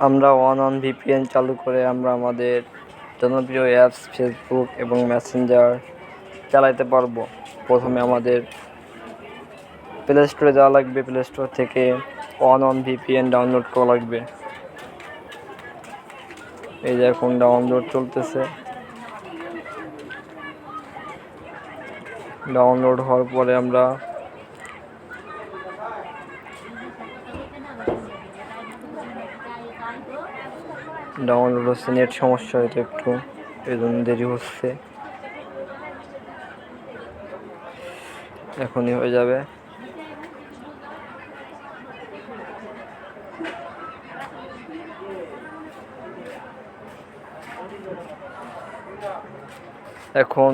আমরা on VPN চালু করে আমরা আমাদের জনপ্রিয় অ্যাপস ফেসবুক এবং মেসেঞ্জার চালাতে পারবো। প্রথমে আমাদের প্লে স্টোরে যাওয়া লাগবে, প্লে স্টোর থেকে অন ভিপিএন ডাউনলোড করা লাগবে। এই যে এখন ডাউনলোড চলতেছে। ডাউনলোড হওয়ার পরে আমরা ডাউনলোড হচ্ছে, নেট সমস্যা হয়তো একটু, এই জন্য দেরি হচ্ছে। এখনই হয়ে যাবে। এখন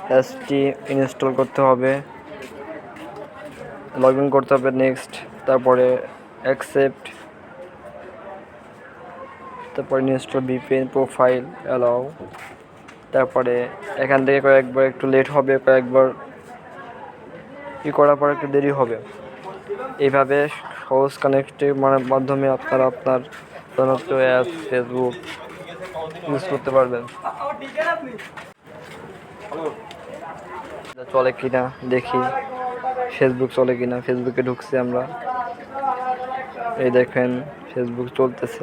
অ্যাপসটি ইনস্টল করতে হবে, লগ ইন করতে হবে, নেক্সট, তারপরে অ্যাকসেপ্ট, তারপরে ইনস্টল ভিপিএন প্রোফাইল অ্যালাউ। তারপরে এখান থেকে কয়েকবার একটু লেট হবে, কয়েকবার করার পর একটু দেরি হবে। এইভাবে সহজ কানেক্টের মাধ্যমে আপনারা আপনার জনপ্রিয় অ্যাপ ফেসবুক ইউজ করতে পারবেন। চলে কিনা দেখি, ফেসবুক চলে কিনা। ফেসবুকে ঢুকছি আমরা, এই দেখেন ফেসবুক চলতেছে।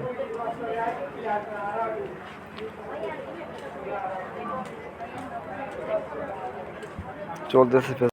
চলতেছে।